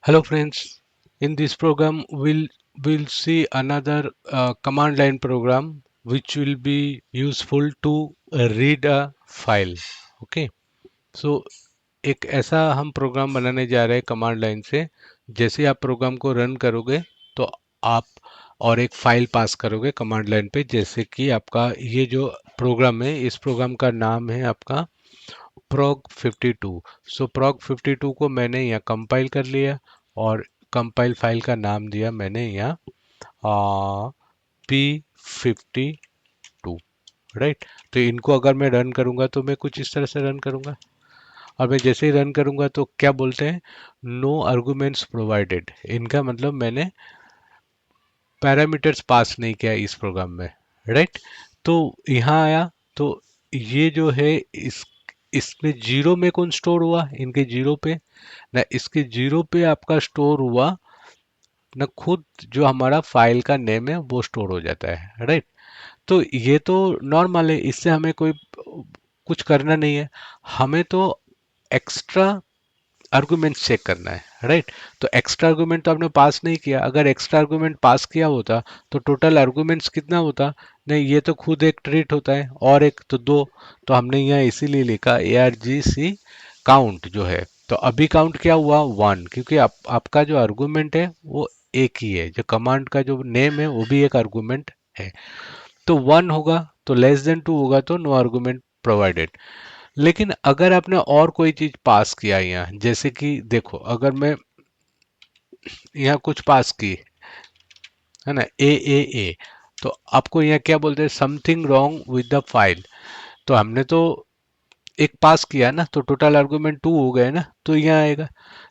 Hello friends, in this program we'll see another command line program which will be useful to read a file. Okay, so एक ऐसा हम programme बनाने जा रहे हैं command line से। जैसे आप प्रोग्राम को रन करोगे तो आप और एक फाइल पास करोगे कमांड लाइन पे। जैसे कि आपका ये जो प्रोग्राम है, इस प्रोग्राम का नाम है आपका prog52। सो prog52 को मैंने यहाँ कंपाइल कर लिया और कंपाइल फाइल का नाम दिया मैंने यहाँ P52। राइट, तो इनको अगर मैं रन करूंगा तो मैं कुछ इस तरह से रन करूंगा और मैं जैसे ही रन करूंगा तो क्या बोलते हैं, नो आर्गुमेंट्स प्रोवाइडेड। इनका मतलब मैंने पैरामीटर्स पास नहीं किया इस प्रोग्राम में। राइट, तो यहाँ आया तो ये जो है इसमें जीरो में कौन स्टोर हुआ, इनके जीरो पे ना, इसके जीरो पे आपका स्टोर हुआ ना, खुद जो हमारा फाइल का नेम है वो स्टोर हो जाता है। राइट, तो ये तो नॉर्मल है, इससे हमें कोई कुछ करना नहीं है। हमें तो एक्स्ट्रा आर्गुमेंट चेक करना है। राइट, तो एक्स्ट्रा आर्गुमेंट तो आपने पास नहीं किया। अगर एक्स्ट्रा आर्गुमेंट पास किया होता तो टोटल आर्गुमेंट्स कितना होता, नहीं ये तो खुद एक ट्रीट होता है और एक तो दो। तो हमने यहाँ इसीलिए लिखा ARGC काउंट जो है। तो अभी काउंट क्या हुआ, वन, क्योंकि आपका जो आर्गुमेंट है वो एक ही है, जो कमांड का जो नेम है वो भी एक आर्गुमेंट है। तो वन होगा तो लेस देन टू होगा तो नो आर्गुमेंट प्रोवाइडेड। लेकिन अगर आपने और कोई चीज पास किया यहाँ, जैसे कि देखो अगर मैं यहाँ कुछ पास की है ना, ए, तो आपको यहाँ क्या बोलते हैं, something wrong with the file. तो हमने तो एक पास किया ना, तो टोटल आर्गुमेंट टू हो गए ना, तो यहाँ आएगा।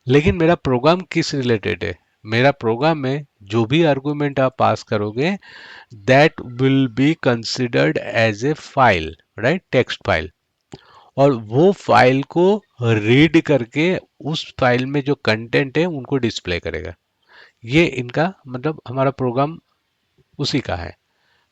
लेकिन मेरा प्रोग्राम किस रिलेटेड है, मेरा प्रोग्राम में जो भी आर्गुमेंट आप पास करोगे that will be considered as a file, right, text file. और वो फाइल को रीड करके उस फाइल में जो कंटेंट है उनको डिस्प्ले करेगा। ये इनका मतलब हमारा प्रोग्राम उसी का है।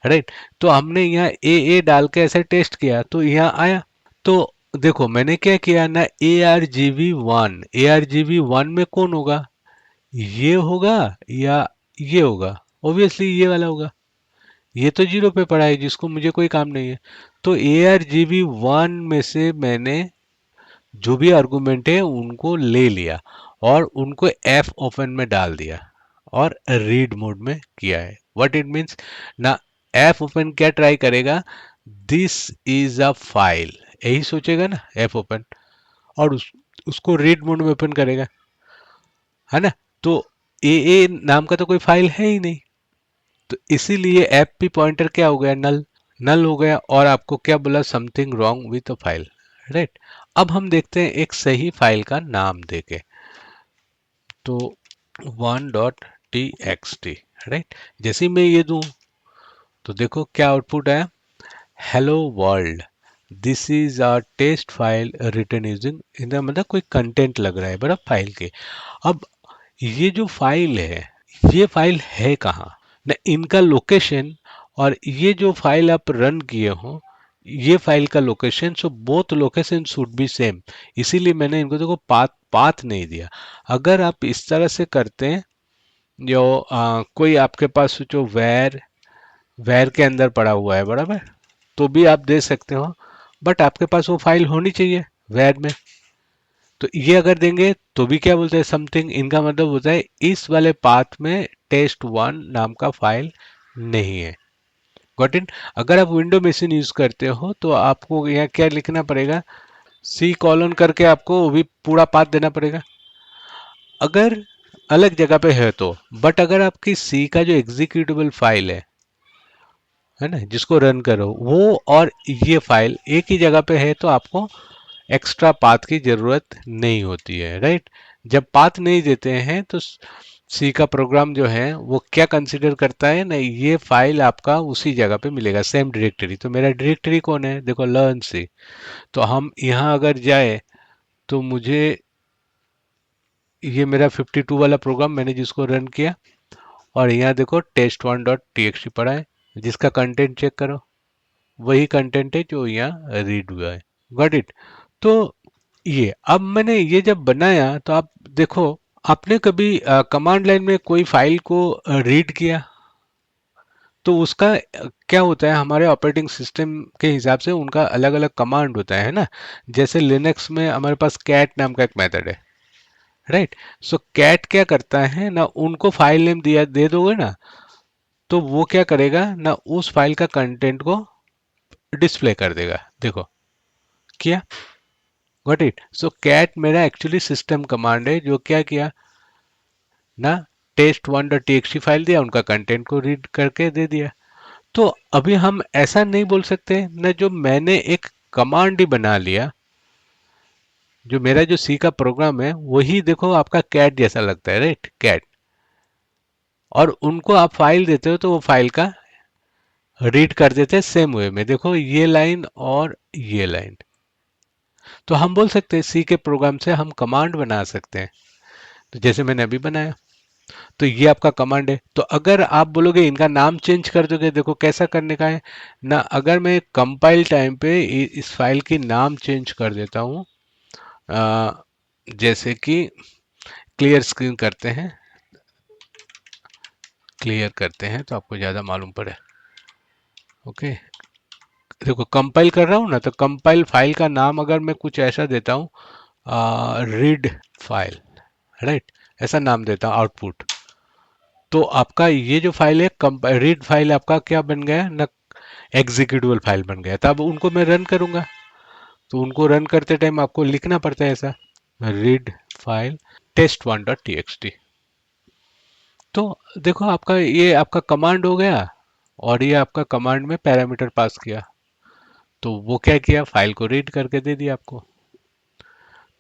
राइट, तो हमने यहाँ ए डाल के ऐसे टेस्ट किया तो यहाँ आया। तो देखो मैंने क्या किया ना, ARGV1 में कौन होगा, ये होगा या ये होगा, ऑब्वियसली ये वाला होगा। ये तो जीरो पे पड़ा है जिसको मुझे कोई काम नहीं है। तो ARGV1 में से मैंने जो भी आर्गुमेंट है उनको ले लिया और उनको एफ ओपन में डाल दिया और रीड मोड में किया है। व्हाट इट मीन्स ना, एफ ओपन क्या ट्राई करेगा, दिस इज अ फाइल, यही सोचेगा ना एफ ओपन, और उसको रीड मोड में ओपन करेगा, है ना। तो ए नाम का तो कोई फाइल है ही नहीं, तो इसीलिए एफ पी पॉइंटर क्या हो गया, नल। नल हो गया और आपको क्या बोला, something wrong with a file. Right, अब हम देखते हैं एक सही फाइल का नाम देके। तो 1.txt, राइट, जैसे ही मैं ये दूं तो देखो क्या आउटपुट आया, hello world, this is a test file written using, इनका मतलब कोई कंटेंट लग रहा है बड़ा फाइल के। अब ये जो फाइल है, ये फाइल है कहाँ ना, इनका लोकेशन और ये जो फाइल आप रन किए हो ये फाइल का location, so both location should be same. इसीलिए मैंने इनको देखो पाथ पाथ नहीं दिया। अगर आप इस तरह से करते हैं, जो कोई आपके पास जो वैर वैर के अंदर पड़ा हुआ है बराबर, तो भी आप दे सकते हो, बट आपके पास वो फाइल होनी चाहिए वैर में। तो ये अगर देंगे तो भी क्या बोलते हैं, समथिंग, इनका मतलब होता है इस वाले पाथ में test1 नाम का फाइल नहीं है। Got it. अगर आप विंडो मशीन यूज करते हो तो आपको यहाँ क्या लिखना पड़ेगा, सी कॉलन करके आपको वो भी पूरा पाथ देना पड़ेगा अगर अलग जगह पे है तो। बट अगर आपकी सी का जो एग्जीक्यूटेबल फाइल है ना, जिसको रन करो वो और ये फाइल एक ही जगह पे है तो आपको एक्स्ट्रा पाथ की जरूरत नहीं होती है। राइट, जब पाथ नहीं देते हैं तो सी का प्रोग्राम जो है वो क्या कंसिडर करता है ना, ये फाइल आपका उसी जगह पे मिलेगा, सेम डायरेक्टरी। तो मेरा डायरेक्टरी कौन है, देखो लर्न सी। तो हम यहाँ अगर जाए तो मुझे ये मेरा 52 वाला प्रोग्राम मैंने जिसको रन किया, और यहाँ देखो test1.txt पड़ा है, जिसका कंटेंट चेक करो वही कंटेंट है जो यहाँ रीड हुआ है। Got it. तो ये अब मैंने ये जब बनाया तो आप देखो आपने कभी कमांड लाइन में कोई फाइल को रीड किया, तो उसका क्या होता है, हमारे ऑपरेटिंग सिस्टम के हिसाब से उनका अलग अलग कमांड होता है ना। जैसे लिनक्स में हमारे पास कैट नाम का एक मेथड है, राइट। सो कैट क्या करता है ना, उनको फाइल नेम दिया दे दोगे ना, तो वो क्या करेगा ना, उस फाइल का कंटेंट को डिस्प्ले कर देगा। देखो किया, गॉट इट। सो कैट मेरा एक्चुअली सिस्टम कमांड है, जो क्या किया ना, test1.txt फाइल दिया, उनका कंटेंट को रीड करके दे दिया। तो अभी हम ऐसा नहीं बोल सकते ना, जो मैंने एक कमांड ही बना लिया, जो मेरा जो सी का प्रोग्राम है वही देखो आपका कैट जैसा लगता है, राइट, कैट। और उनको आप फाइल देते हो तो वो फाइल का रीड कर देते हैं सेम वे में। देखो ये लाइन और ये लाइन, तो हम बोल सकते हैं सी के प्रोग्राम से हम कमांड बना सकते हैं। तो जैसे मैंने अभी बनाया, तो ये आपका कमांड है। तो अगर आप बोलोगे इनका नाम चेंज कर दोगे, देखो कैसा करने का है ना। अगर मैं कंपाइल टाइम पे इस फाइल की नाम चेंज कर देता हूँ, जैसे कि क्लियर स्क्रीन करते हैं, क्लियर करते हैं तो आपको ज़्यादा मालूम पड़े। ओके, देखो कंपाइल कर रहा हूँ ना, तो कंपाइल फाइल का नाम अगर मैं कुछ ऐसा देता हूँ, रीड फाइल, राइट, ऐसा नाम देता हूँ आउटपुट, तो आपका ये जो फाइल है रीड फाइल आपका क्या बन गया ना, एग्जीक्यूटेबल फाइल बन गया। तब उनको मैं रन करूंगा, तो उनको रन करते टाइम आपको लिखना पड़ता है ऐसा, रीड फाइल test1.txt। तो देखो आपका ये आपका कमांड हो गया, और ये आपका कमांड में पैरामीटर पास किया, तो वो क्या किया, फाइल को रीड करके दे दिया आपको।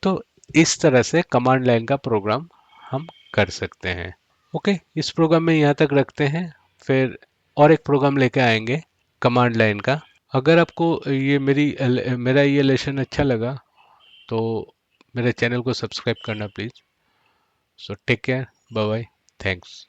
तो इस तरह से कमांड लाइन का प्रोग्राम हम कर सकते हैं। ओके, इस प्रोग्राम में यहाँ तक रखते हैं, फिर और एक प्रोग्राम लेके आएंगे कमांड लाइन का। अगर आपको ये मेरा ये लेसन अच्छा लगा, तो मेरे चैनल को सब्सक्राइब करना please. So take care, bye bye, thanks.